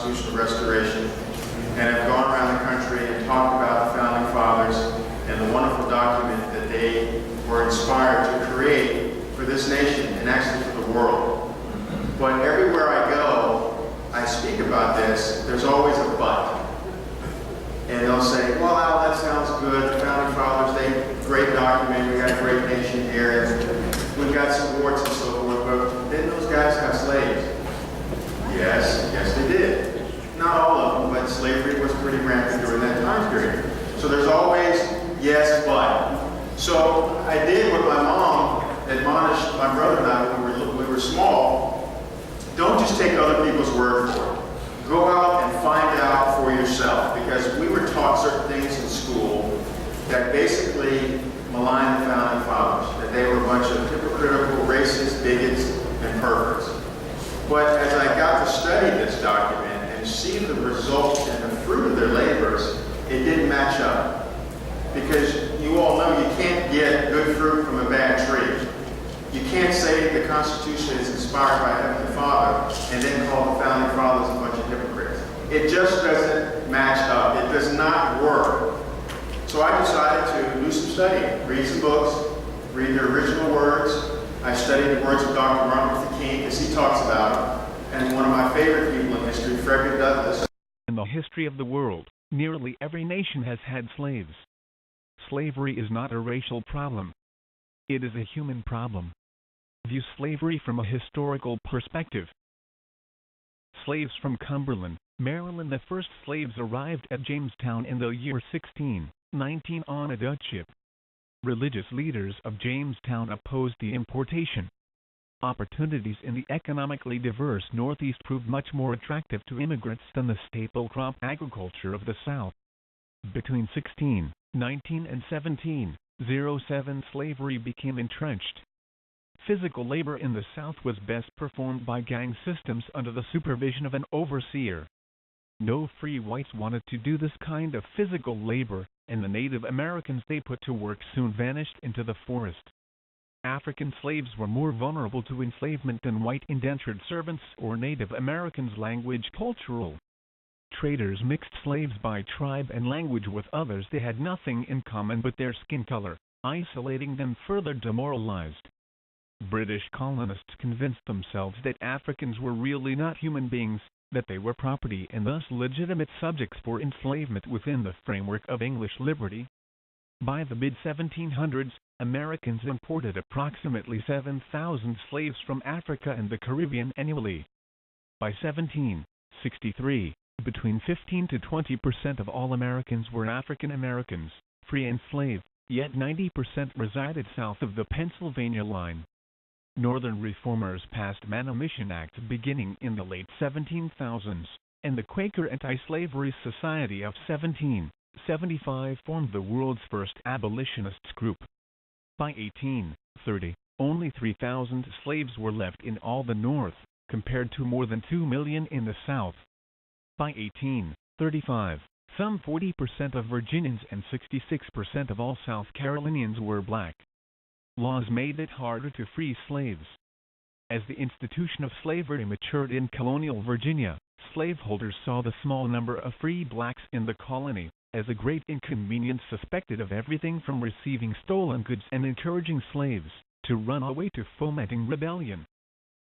constitutional restoration, and have gone around the country and talked about the Founding Fathers and the wonderful document that they were inspired to create for this nation and actually for the world. But everywhere I go, I speak about this, there's always a but. And they'll say, well, Al, that sounds good. The Founding Fathers, great document, we got a great nation here, and we've got some warts and so forth, but didn't those guys have slaves? Yes, they did. Not all of them, but slavery was pretty rampant during that time period. So there's always yes, but. So I did what my mom admonished my brother and I when we were small. Don't just take other people's word for it. Go out and find out for yourself, because we were taught certain things in school that basically maligned the Founding Fathers, that they were a bunch of hypocritical, racist, bigots, and perverts. But as I got to study this document and see the results and the fruit of their labors, it didn't match up. Because you all know you can't get good fruit from a bad tree. You can't say the Constitution is inspired by Heavenly Father and then call the Founding Fathers a bunch of hypocrites. It just doesn't match up. It does not work. So I decided to do some studying, read some books, read their original words. I studied the words of Dr. Martin Luther King, as he talks about it, and one of my favorite people in history, Frederick Douglass. In the history of the world, nearly every nation has had slaves. Slavery is not a racial problem. It is a human problem. View slavery from a historical perspective. Slaves from Cumberland, Maryland. The first slaves arrived at Jamestown in the year 1619 on a Dutch ship. Religious leaders of Jamestown opposed the importation. Opportunities in the economically diverse Northeast proved much more attractive to immigrants than the staple crop agriculture of the South. Between 1619 and 1707, slavery became entrenched. Physical labor in the South was best performed by gang systems under the supervision of an overseer. No free whites wanted to do this kind of physical labor, and the Native Americans they put to work soon vanished into the forest. African slaves were more vulnerable to enslavement than white indentured servants or Native Americans. Language. Cultural. Traders mixed slaves by tribe and language with others they had nothing in common but their skin color, isolating them further demoralized. British colonists convinced themselves that Africans were really not human beings, that they were property and thus legitimate subjects for enslavement within the framework of English liberty. By the mid-1700s, Americans imported approximately 7,000 slaves from Africa and the Caribbean annually. By 1763, between 15 to 20% of all Americans were African Americans, free and slave, yet 90% resided south of the Pennsylvania line. Northern reformers passed Manumission Act beginning in the late 1700s, and the Quaker Anti-Slavery Society of 1775 formed the world's first abolitionists group. By 1830, only 3,000 slaves were left in all the North, compared to more than 2 million in the South. By 1835, some 40% of Virginians and 66% of all South Carolinians were black. Laws made it harder to free slaves. As the institution of slavery matured in colonial Virginia, slaveholders saw the small number of free blacks in the colony as a great inconvenience, suspected of everything from receiving stolen goods and encouraging slaves to run away to fomenting rebellion.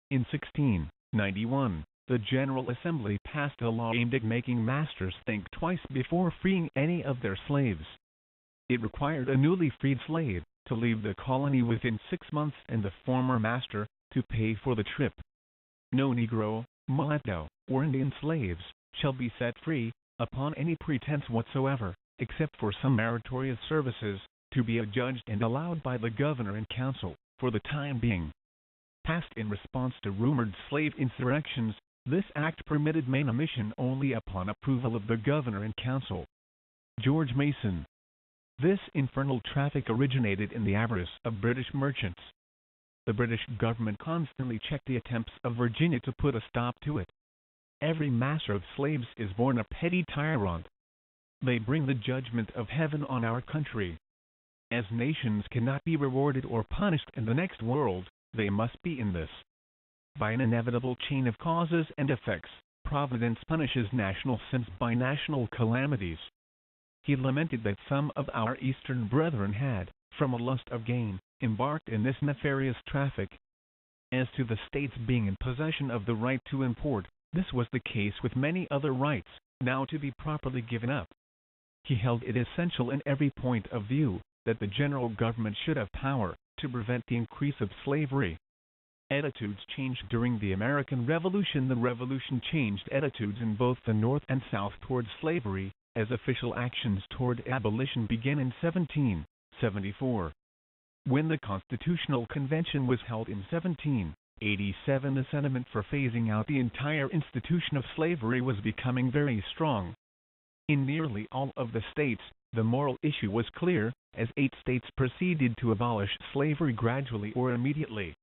In 1691, the General Assembly passed a law aimed at making masters think twice before freeing any of their slaves. It required a newly freed slave to leave the colony within 6 months and the former master to pay for the trip. No Negro, mulatto, or Indian slaves shall be set free, upon any pretense whatsoever, except for some meritorious services, to be adjudged and allowed by the governor and council, for the time being. Passed in response to rumored slave insurrections, this act permitted manumission only upon approval of the governor and council. George Mason. This infernal traffic originated in the avarice of British merchants. The British government constantly checked the attempts of Virginia to put a stop to it. Every master of slaves is born a petty tyrant. They bring the judgment of heaven on our country. As nations cannot be rewarded or punished in the next world, they must be in this. By an inevitable chain of causes and effects, Providence punishes national sins by national calamities. He lamented that some of our Eastern brethren had, from a lust of gain, embarked in this nefarious traffic. As to the states being in possession of the right to import, this was the case with many other rights, now to be properly given up. He held it essential in every point of view, that the general government should have power to prevent the increase of slavery. Attitudes changed during the American Revolution. The Revolution changed attitudes in both the North and South toward slavery, as official actions toward abolition began in 1774. When the Constitutional Convention was held in 1787, the sentiment for phasing out the entire institution of slavery was becoming very strong. In nearly all of the states, the moral issue was clear, as 8 states proceeded to abolish slavery gradually or immediately.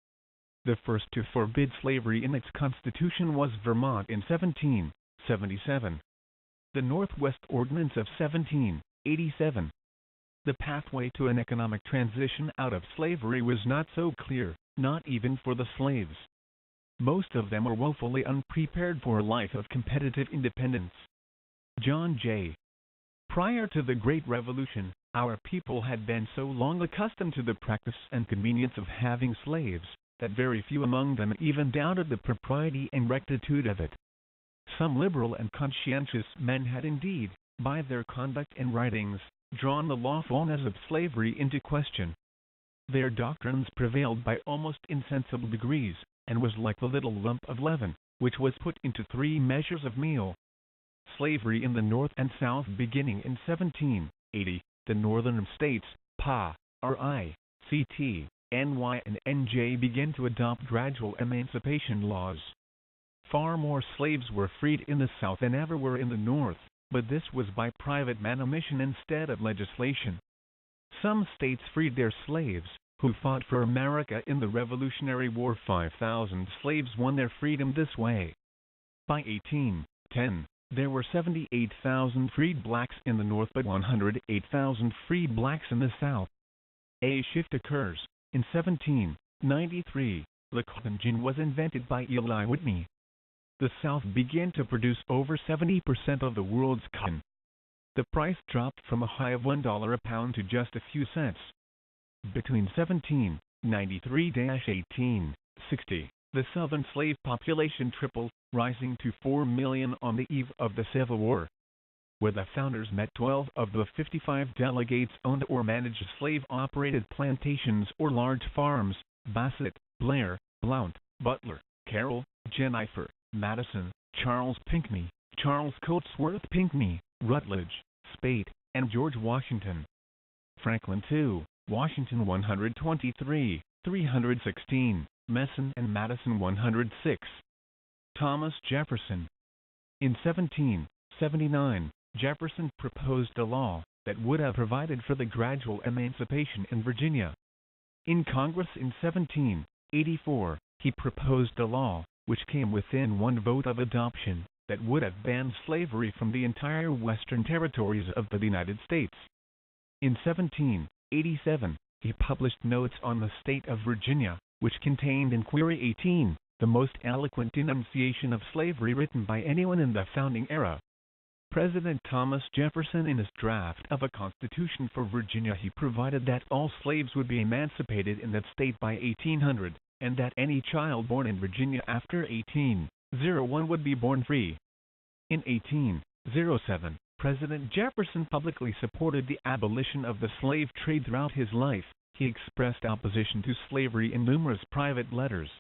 The first to forbid slavery in its constitution was Vermont in 1777. The Northwest Ordinance of 1787. The pathway to an economic transition out of slavery was not so clear, not even for the slaves. Most of them were woefully unprepared for a life of competitive independence. John J. Prior to the Great Revolution, our people had been so long accustomed to the practice and convenience of having slaves, that very few among them even doubted the propriety and rectitude of it. Some liberal and conscientious men had indeed, by their conduct and writings, drawn the lawfulness of slavery into question. Their doctrines prevailed by almost insensible degrees, and was like the little lump of leaven, which was put into 3 measures of meal. Slavery in the North and South beginning in 1780, the northern states, PA, RI, CT, NY and NJ began to adopt gradual emancipation laws. Far more slaves were freed in the South than ever were in the North, but this was by private manumission instead of legislation. Some states freed their slaves, who fought for America in the Revolutionary War. 5,000 slaves won their freedom this way. By 1810, there were 78,000 freed blacks in the North but 108,000 freed blacks in the South. A shift occurs. In 1793, the cotton gin was invented by Eli Whitney. The South began to produce over 70% of the world's cotton. The price dropped from a high of $1 a pound to just a few cents. Between 1793–1860, the Southern slave population tripled, rising to 4 million on the eve of the Civil War. Where the founders met, 12 of the 55 delegates owned or managed slave-operated plantations or large farms: Bassett, Blair, Blount, Butler, Carroll, Jennifer, Madison, Charles Pinckney, Charles Cotesworth Pinckney, Rutledge, Spate, and George Washington. Franklin 2, Washington 123, 316, Messon and Madison 106. Thomas Jefferson. In 1779, Jefferson proposed a law that would have provided for the gradual emancipation in Virginia. In Congress in 1784, he proposed a law, which came within 1 vote of adoption, that would have banned slavery from the entire western territories of the United States. In 1787, he published Notes on the State of Virginia, which contained Inquiry 18, the most eloquent denunciation of slavery written by anyone in the founding era. President Thomas Jefferson, in his draft of a constitution for Virginia, he provided that all slaves would be emancipated in that state by 1800, and that any child born in Virginia after 1801 would be born free. In 1807, President Jefferson publicly supported the abolition of the slave trade. Throughout his life, he expressed opposition to slavery in numerous private letters.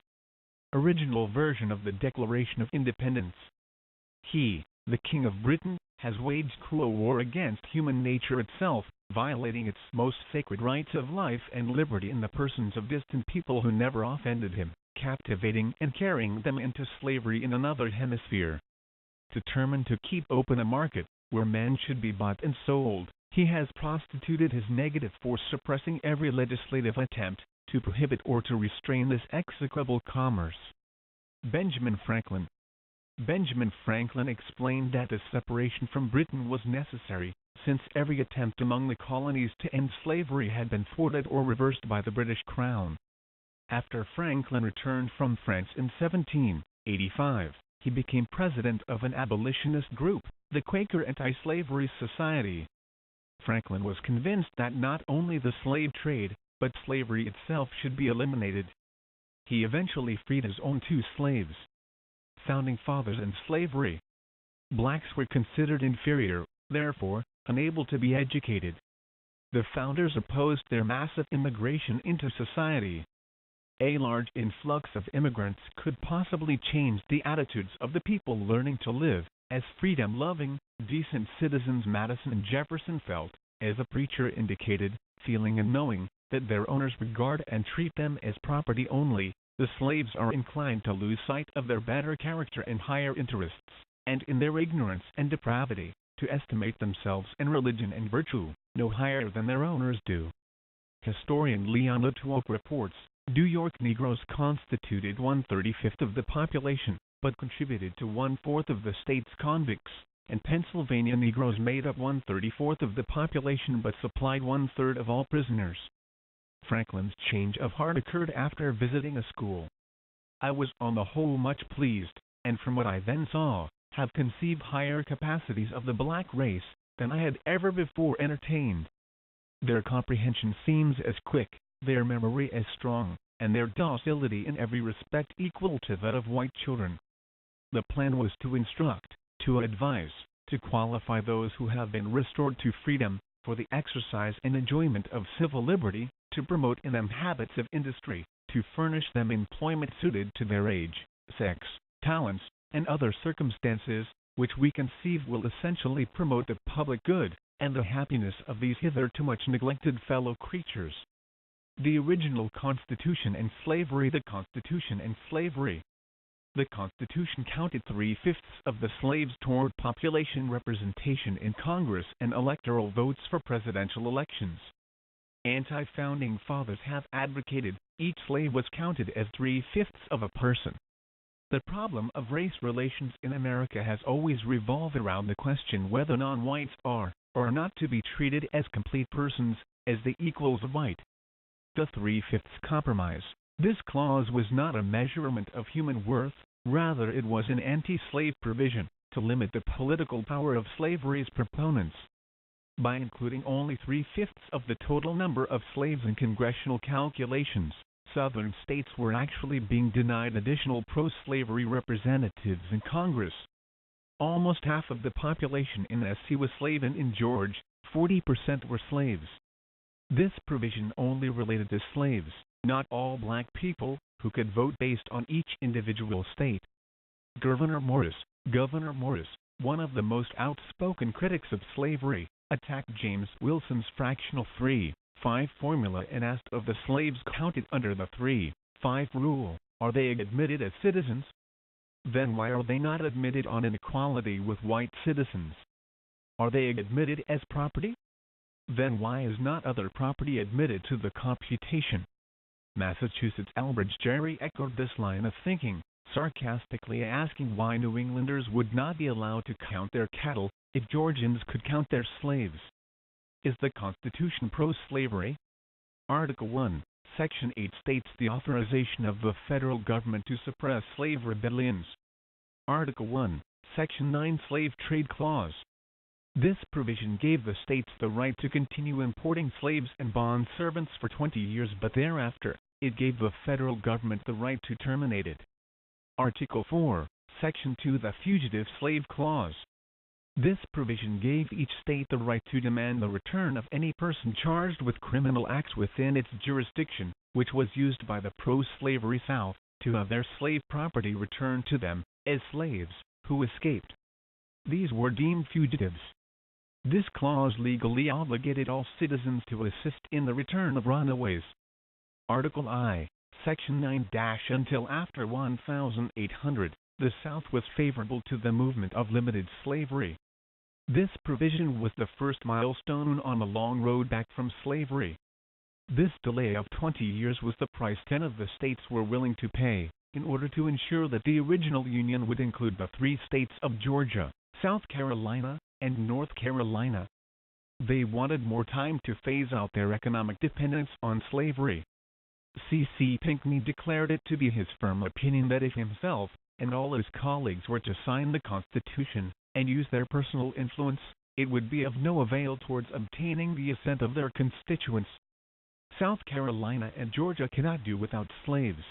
Original version of the Declaration of Independence. He, the King of Britain, has waged cruel war against human nature itself, violating its most sacred rights of life and liberty in the persons of distant people who never offended him, captivating and carrying them into slavery in another hemisphere. Determined to keep open a market, where men should be bought and sold, he has prostituted his negative force, suppressing every legislative attempt to prohibit or to restrain this execrable commerce. Benjamin Franklin. Benjamin Franklin explained that the separation from Britain was necessary, since every attempt among the colonies to end slavery had been thwarted or reversed by the British Crown. After Franklin returned from France in 1785, he became president of an abolitionist group, the Quaker Anti-Slavery Society. Franklin was convinced that not only the slave trade, but slavery itself should be eliminated. He eventually freed his own 2 slaves. Founding Fathers and slavery. Blacks were considered inferior, therefore, unable to be educated. The founders opposed their massive immigration into society. A large influx of immigrants could possibly change the attitudes of the people learning to live as freedom-loving, decent citizens. Madison and Jefferson felt, as the preacher indicated, feeling and knowing, that their owners regard and treat them as property only, the slaves are inclined to lose sight of their better character and higher interests, and in their ignorance and depravity, to estimate themselves in religion and virtue, no higher than their owners do. Historian Leon Latuok reports, New York Negroes constituted 1/35 of the population, but contributed to 1/4 of the state's convicts, and Pennsylvania Negroes made up 1/34 of the population but supplied 1/3 of all prisoners. Franklin's change of heart occurred after visiting a school. I was on the whole much pleased, and from what I then saw, have conceived higher capacities of the black race than I had ever before entertained. Their comprehension seems as quick, their memory as strong, and their docility in every respect equal to that of white children. The plan was to instruct, to advise, to qualify those who have been restored to freedom, for the exercise and enjoyment of civil liberty, to promote in them habits of industry, to furnish them employment suited to their age, sex, talents, and other circumstances, which we conceive will essentially promote the public good, and the happiness of these hitherto much neglected fellow creatures. The original Constitution and slavery. The Constitution and slavery. The Constitution counted 3/5 of the slaves toward population representation in Congress and electoral votes for presidential elections. Anti-founding fathers have advocated each slave was counted as 3/5 of a person. The problem of race relations in America has always revolved around the question whether non-whites are or are not to be treated as complete persons, as the equals of white. The 3/5 compromise. This clause was not a measurement of human worth, rather it was an anti-slave provision, to limit the political power of slavery's proponents. By including only 3/5 of the total number of slaves in congressional calculations, Southern states were actually being denied additional pro-slavery representatives in Congress. Almost half of the population in SC was slave, and in Georgia, 40% were slaves. This provision only related to slaves, not all black people, who could vote based on each individual state. Gouverneur Morris, one of the most outspoken critics of slavery, attacked James Wilson's fractional 3/5 formula and asked of the slaves counted under the 3/5 rule, are they admitted as citizens? Then why are they not admitted on an equality with white citizens? Are they admitted as property? Then why is not other property admitted to the computation? Massachusetts Elbridge Gerry echoed this line of thinking, sarcastically asking why New Englanders would not be allowed to count their cattle if Georgians could count their slaves. Is the Constitution pro-slavery? Article 1, Section 8 states the authorization of the federal government to suppress slave rebellions. Article 1, Section 9 Slave Trade Clause. This provision gave the states the right to continue importing slaves and bond servants for 20 years, but thereafter, it gave the federal government the right to terminate it. Article 4, Section 2 The Fugitive Slave Clause. This provision gave each state the right to demand the return of any person charged with criminal acts within its jurisdiction, which was used by the pro-slavery South, to have their slave property returned to them, as slaves, who escaped. These were deemed fugitives. This clause legally obligated all citizens to assist in the return of runaways. Article I, Section 9 Until after 1800, the South was favorable to the movement of limited slavery. This provision was the first milestone on the long road back from slavery. This delay of 20 years was the price 10 of the states were willing to pay, in order to ensure that the original Union would include the 3 states of Georgia, South Carolina, and North Carolina. They wanted more time to phase out their economic dependence on slavery. C.C. Pinckney declared it to be his firm opinion that if himself, and all his colleagues were to sign the Constitution and use their personal influence, it would be of no avail towards obtaining the assent of their constituents. South Carolina and Georgia cannot do without slaves.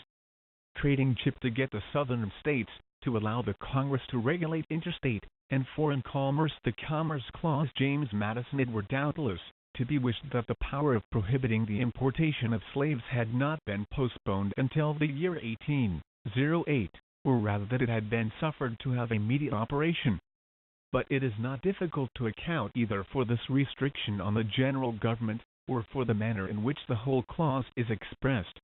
Trading chip to get the southern states to allow the Congress to regulate interstate and foreign commerce. The Commerce Clause. James Madison. It were doubtless to be wished that the power of prohibiting the importation of slaves had not been postponed until the year 1808, or rather that it had been suffered to have immediate operation. But it is not difficult to account either for this restriction on the general government, or for the manner in which the whole clause is expressed.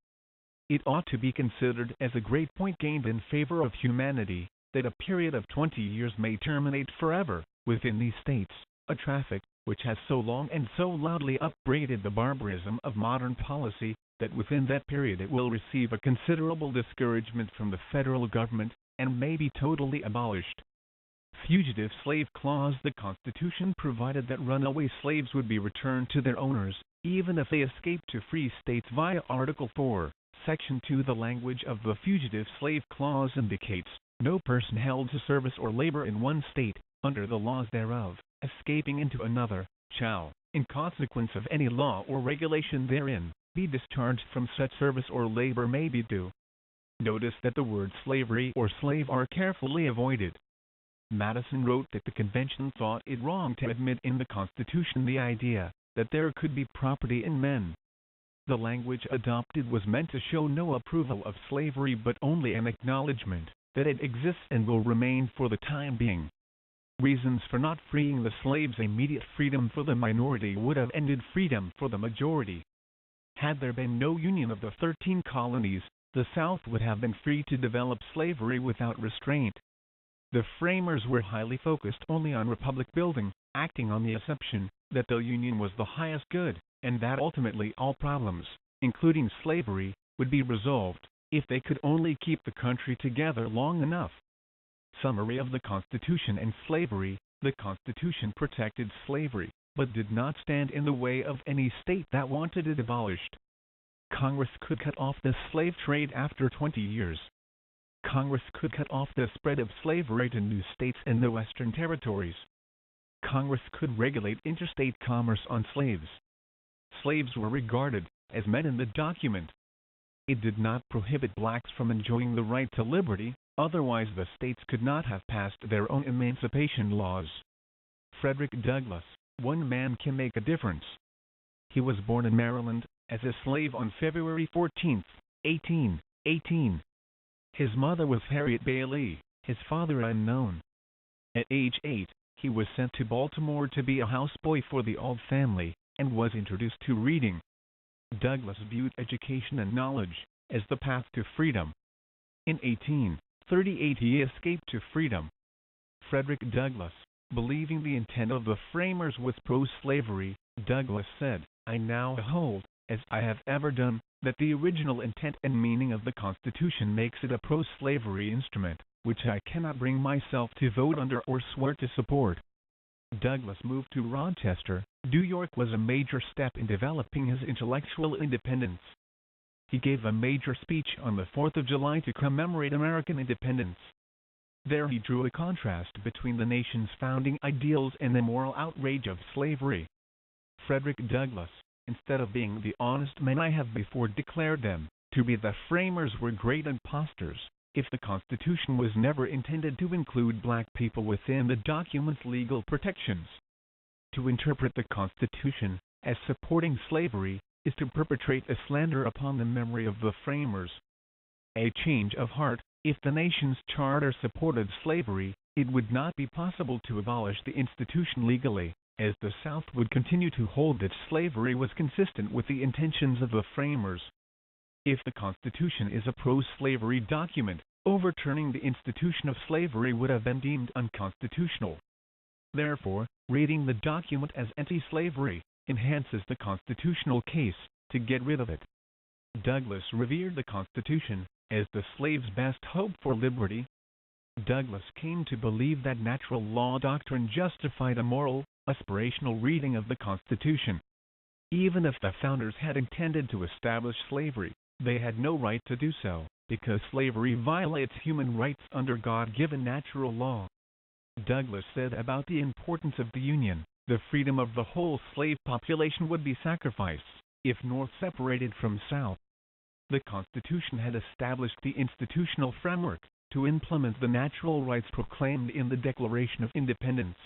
It ought to be considered as a great point gained in favor of humanity, that a period of 20 years may terminate forever, within these states, a traffic, which has so long and so loudly upbraided the barbarism of modern policy, that within that period it will receive a considerable discouragement from the federal government, and may be totally abolished. Fugitive Slave Clause. The Constitution provided that runaway slaves would be returned to their owners, even if they escaped to free states via Article 4, Section 2. The language of the Fugitive Slave Clause indicates, no person held to service or labor in one state, under the laws thereof, escaping into another, shall, in consequence of any law or regulation therein, be discharged from such service or labor may be due. Notice that the words slavery or slave are carefully avoided. Madison wrote that the convention thought it wrong to admit in the Constitution the idea that there could be property in men. The language adopted was meant to show no approval of slavery but only an acknowledgement that it exists and will remain for the time being. Reasons for not freeing the slaves. Immediate freedom for the minority would have ended freedom for the majority. Had there been no union of the 13 colonies, the South would have been free to develop slavery without restraint. The framers were highly focused only on republic building, acting on the assumption that the Union was the highest good, and that ultimately all problems, including slavery, would be resolved, if they could only keep the country together long enough. Summary of the Constitution and slavery. The Constitution protected slavery, but did not stand in the way of any state that wanted it abolished. Congress could cut off the slave trade after 20 years. Congress could cut off the spread of slavery to new states and the western territories. Congress could regulate interstate commerce on slaves. Slaves were regarded as men in the document. It did not prohibit blacks from enjoying the right to liberty, otherwise the states could not have passed their own emancipation laws. Frederick Douglass. One man can make a difference. He was born in Maryland as a slave on February 14, 1818. His mother was Harriet Bailey, his father unknown. At age 8, he was sent to Baltimore to be a houseboy for the Auld family, and was introduced to reading. Douglass viewed education and knowledge as the path to freedom. In 1838 he escaped to freedom. Frederick Douglass, believing the intent of the framers was pro-slavery, Douglass said, "I now hold, as I have ever done, that the original intent and meaning of the Constitution makes it a pro-slavery instrument, which I cannot bring myself to vote under or swear to support." Douglass moved to Rochester, New York. Was a major step in developing his intellectual independence. He gave a major speech on the 4th of July to commemorate American independence. There he drew a contrast between the nation's founding ideals and the moral outrage of slavery. Frederick Douglass, instead of being the honest men I have before declared them to be, the framers were great impostors, if the Constitution was never intended to include black people within the document's legal protections. To interpret the Constitution as supporting slavery is to perpetrate a slander upon the memory of the framers. A change of heart. If the nation's charter supported slavery, it would not be possible to abolish the institution legally, as the South would continue to hold that slavery was consistent with the intentions of the framers. If the Constitution is a pro-slavery document, overturning the institution of slavery would have been deemed unconstitutional. Therefore, rating the document as anti-slavery enhances the constitutional case to get rid of it. Douglass revered the Constitution as the slave's best hope for liberty. Douglass came to believe that natural law doctrine justified a moral, aspirational reading of the Constitution. Even if the founders had intended to establish slavery, They had no right to do so, because slavery violates human rights under God-given natural law. Douglass said about the importance of the Union, the freedom of the whole slave population would be sacrificed if North separated from South. The Constitution had established the institutional framework to implement the natural rights proclaimed in the Declaration of Independence.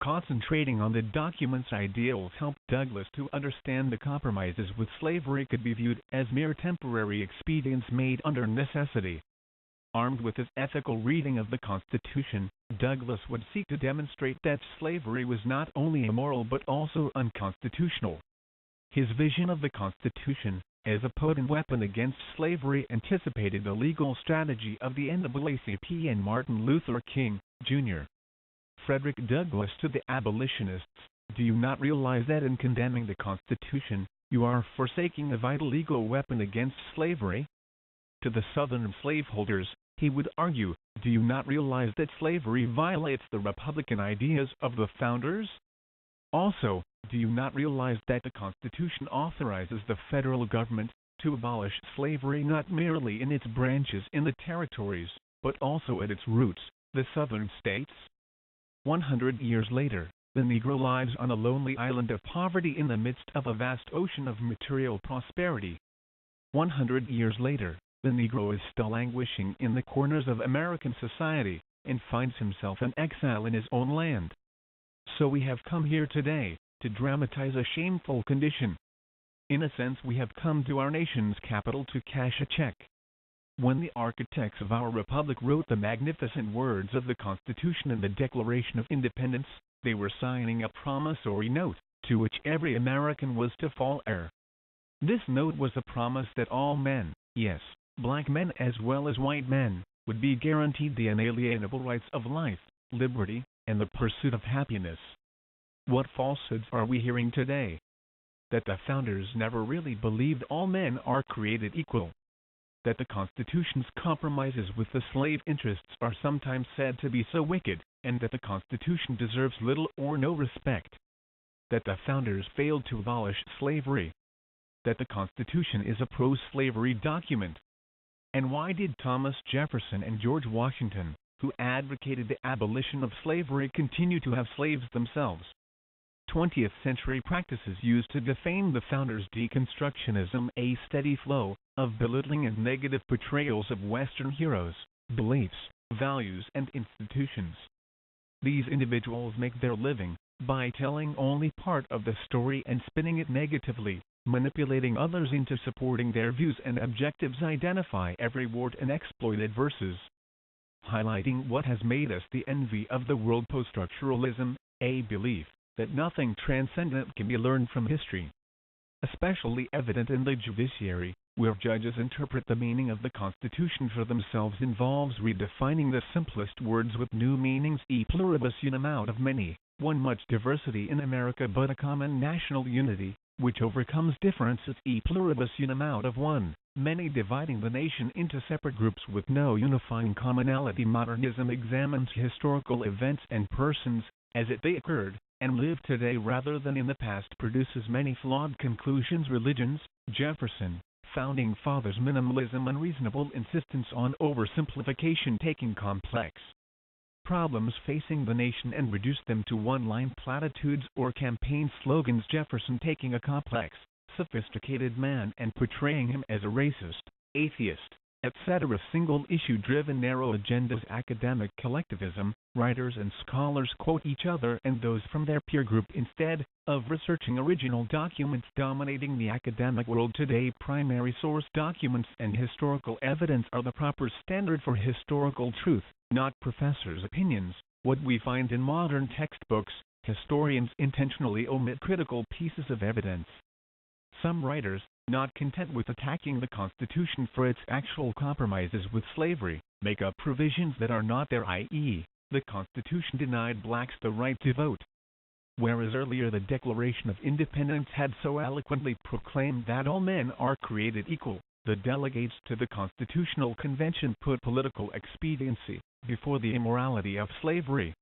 Concentrating on the document's ideals helped Douglass to understand the compromises with slavery could be viewed as mere temporary expedients made under necessity. Armed with his ethical reading of the Constitution, Douglass would seek to demonstrate that slavery was not only immoral but also unconstitutional. His vision of the Constitution as a potent weapon against slavery anticipated the legal strategy of the NAACP and Martin Luther King, Jr. Frederick Douglass to the abolitionists, do you not realize that in condemning the Constitution, you are forsaking a vital legal weapon against slavery? To the Southern slaveholders, he would argue, do you not realize that slavery violates the Republican ideas of the founders? Also, do you not realize that the Constitution authorizes the federal government to abolish slavery not merely in its branches in the territories, but also at its roots, the Southern states? 100 years later, the Negro lives on a lonely island of poverty in the midst of a vast ocean of material prosperity. 100 years later, the Negro is still languishing in the corners of American society, and finds himself an exile in his own land. So we have come here today, to dramatize a shameful condition. In a sense, we have come to our nation's capital to cash a check. When the architects of our republic wrote the magnificent words of the Constitution and the Declaration of Independence, they were signing a promissory note, to which every American was to fall heir. This note was a promise that all men, yes, black men as well as white men, would be guaranteed the inalienable rights of life, liberty, and the pursuit of happiness. What falsehoods are we hearing today? That the founders never really believed all men are created equal. That the Constitution's compromises with the slave interests are sometimes said to be so wicked, and that the Constitution deserves little or no respect. That the founders failed to abolish slavery. That the Constitution is a pro-slavery document. And why did Thomas Jefferson and George Washington, who advocated the abolition of slavery, continue to have slaves themselves? 20th century practices used to defame the founders' deconstructionism, a steady flow of belittling and negative portrayals of Western heroes, beliefs, values, and institutions. These individuals make their living by telling only part of the story and spinning it negatively, manipulating others into supporting their views and objectives, identify every word and exploited verses. Highlighting what has made us the envy of the world: post-structuralism, a belief that nothing transcendent can be learned from history. Especially evident in the judiciary, where judges interpret the meaning of the Constitution for themselves, involves redefining the simplest words with new meanings, e pluribus unum, out of many, one, much diversity in America but a common national unity, which overcomes differences, e pluribus unum, out of one, many, dividing the nation into separate groups with no unifying commonality. Modernism examines historical events and persons as they occurred and live today rather than in the past, produces many flawed conclusions. Religions, Jefferson, Founding Fathers: minimalism, unreasonable insistence on oversimplification, taking complex problems facing the nation and reduce them to one-line platitudes or campaign slogans. Jefferson taking a complex, sophisticated man and portraying him as a racist, atheist, etc. Single-issue driven, narrow agendas. Academic collectivism, writers and scholars quote each other and those from their peer group instead of researching original documents. Dominating the academic world today, primary source documents and historical evidence are the proper standard for historical truth, not professors' opinions. What we find in modern textbooks, historians intentionally omit critical pieces of evidence. Some writers, not content with attacking the Constitution for its actual compromises with slavery, make up provisions that are not there, i.e., the Constitution denied blacks the right to vote. Whereas earlier the Declaration of Independence had so eloquently proclaimed that all men are created equal, the delegates to the Constitutional Convention put political expediency before the immorality of slavery.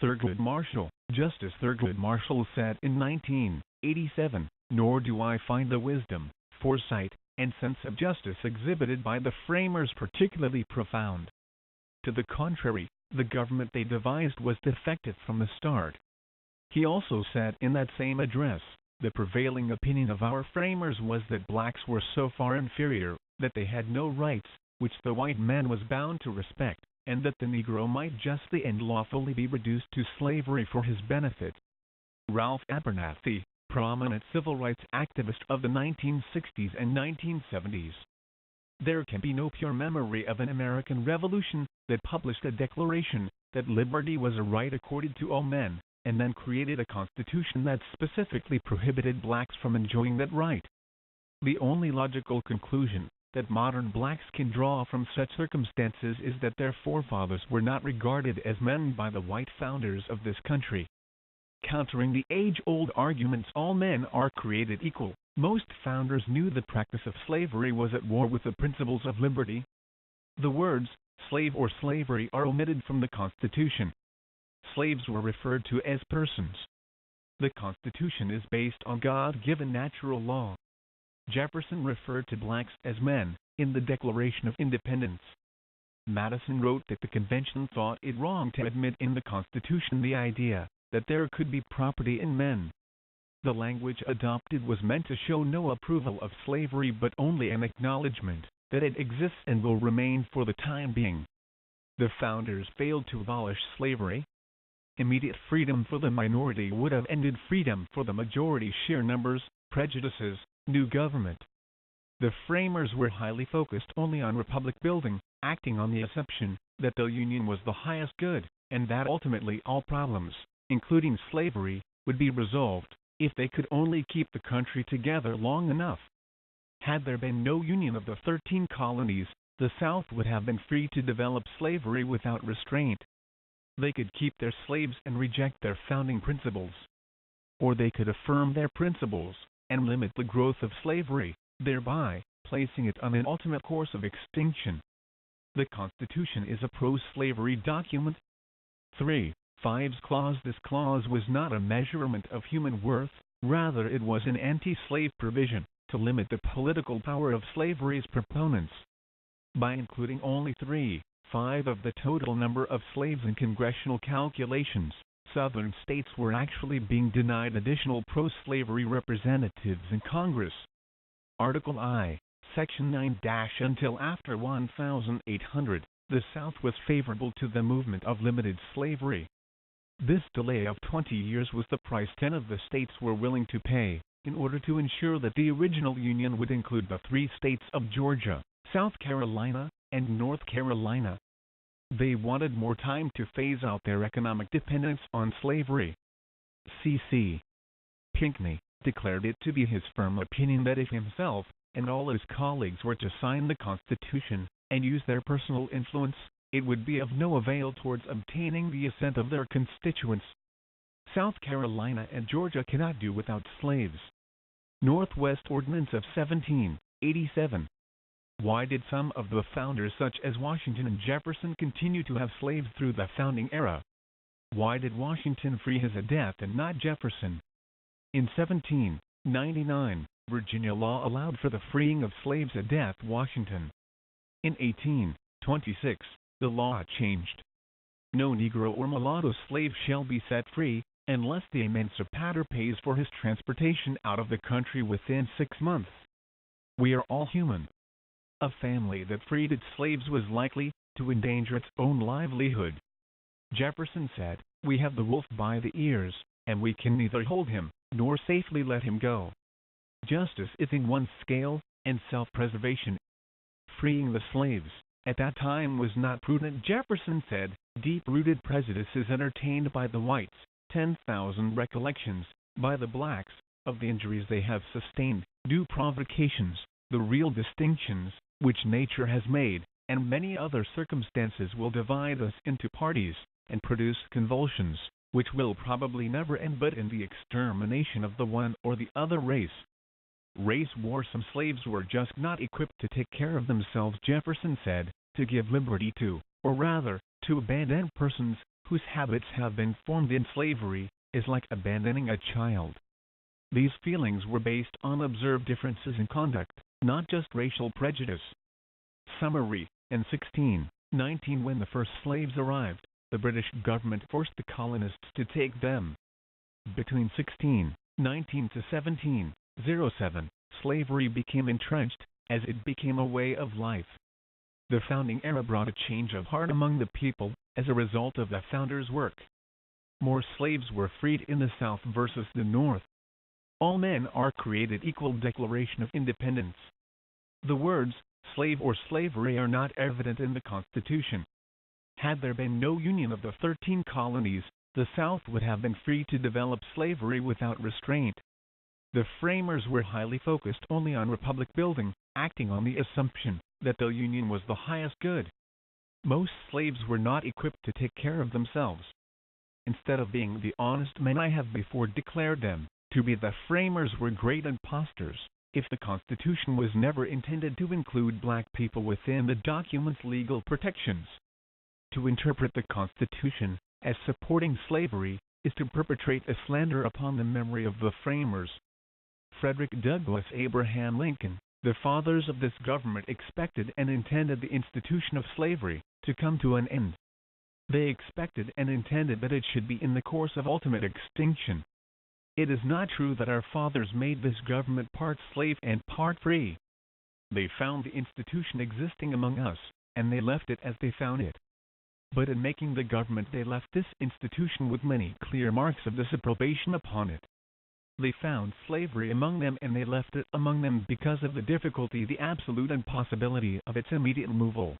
Thurgood Marshall, Justice Thurgood Marshall said in 1987, "Nor do I find the wisdom, foresight, and sense of justice exhibited by the framers particularly profound. To the contrary, the government they devised was defective from the start. He also said in that same address, the prevailing opinion of our framers was that blacks were so far inferior that they had no rights, which the white man was bound to respect, and that the Negro might justly and lawfully be reduced to slavery for his benefit. Ralph Abernathy, prominent civil rights activist of the 1960s and 1970s. There can be no pure memory of an American Revolution that published a declaration that liberty was a right accorded to all men, and then created a constitution that specifically prohibited blacks from enjoying that right. The only logical conclusion that modern blacks can draw from such circumstances is that their forefathers were not regarded as men by the white founders of this country. Countering the age-old arguments all men are created equal, most founders knew the practice of slavery was at war with the principles of liberty. The words, slave or slavery, are omitted from the Constitution. Slaves were referred to as persons. The Constitution is based on God-given natural law. Jefferson referred to blacks as men in the Declaration of Independence. Madison wrote that the convention thought it wrong to admit in the Constitution the idea that there could be property in men. The language adopted was meant to show no approval of slavery but only an acknowledgement that it exists and will remain for the time being. The founders failed to abolish slavery. Immediate freedom for the minority would have ended freedom for the majority. Sheer numbers, prejudices, new government. The framers were highly focused only on republic building, acting on the assumption that the Union was the highest good, and that ultimately all problems, including slavery, would be resolved if they could only keep the country together long enough. Had there been no Union of the 13 colonies, the South would have been free to develop slavery without restraint. They could keep their slaves and reject their founding principles. Or they could affirm their principles and limit the growth of slavery, thereby placing it on an ultimate course of extinction. The Constitution is a pro-slavery document. 3.5's clause. This clause was not a measurement of human worth, rather it was an anti-slave provision to limit the political power of slavery's proponents. By including only 3.5 of the total number of slaves in congressional calculations, Southern states were actually being denied additional pro-slavery representatives in Congress. Article I, Section 9 - Until after 1800, the South was favorable to the movement of limited slavery. This delay of 20 years was the price 10 of the states were willing to pay, in order to ensure that the original Union would include the 3 states of Georgia, South Carolina, and North Carolina. They wanted more time to phase out their economic dependence on slavery. C.C. Pinckney declared it to be his firm opinion that if himself and all his colleagues were to sign the Constitution and use their personal influence, it would be of no avail towards obtaining the assent of their constituents. South Carolina and Georgia cannot do without slaves. Northwest Ordinance of 1787. Why did some of the founders such as Washington and Jefferson continue to have slaves through the founding era? Why did Washington free his at death and not Jefferson? In 1799, Virginia law allowed for the freeing of slaves at death. Washington. In 1826, the law changed. No Negro or mulatto slave shall be set free, unless the emancipator pays for his transportation out of the country within 6 months. We are all human. A family that freed its slaves was likely to endanger its own livelihood. Jefferson said, "We have the wolf by the ears, and we can neither hold him, nor safely let him go." Justice is in one scale, and self-preservation. Freeing the slaves, at that time was not prudent. Jefferson said, deep-rooted prejudices entertained by the whites, 10,000 recollections, by the blacks, of the injuries they have sustained, due provocations, the real distinctions, which nature has made, and many other circumstances will divide us into parties, and produce convulsions, which will probably never end but in the extermination of the one or the other race. Race war. Some slaves were just not equipped to take care of themselves. Jefferson said, to give liberty to, or rather, to abandon persons whose habits have been formed in slavery, is like abandoning a child. These feelings were based on observed differences in conduct, not just racial prejudice. Summary: in 1619, when the first slaves arrived, the British government forced the colonists to take them. Between 1619 to 1707, slavery became entrenched, as it became a way of life. The founding era brought a change of heart among the people, as a result of the founders' work. More slaves were freed in the South versus the North. All men are created equal. Declaration of Independence. The words slave or slavery are not evident in the Constitution. Had there been no union of the 13 colonies, the South would have been free to develop slavery without restraint. The framers were highly focused only on republic building, acting on the assumption that the Union was the highest good. Most slaves were not equipped to take care of themselves. Instead of being the honest men I have before declared them to be, the framers were great impostors. If the Constitution was never intended to include black people within the document's legal protections, to interpret the Constitution as supporting slavery is to perpetrate a slander upon the memory of the framers. Frederick Douglass, Abraham Lincoln, the fathers of this government, expected and intended the institution of slavery to come to an end. They expected and intended that it should be in the course of ultimate extinction. It is not true that our fathers made this government part slave and part free. They found the institution existing among us, and they left it as they found it. But in making the government, they left this institution with many clear marks of disapprobation upon it. They found slavery among them, and they left it among them because of the difficulty, the absolute impossibility of its immediate removal.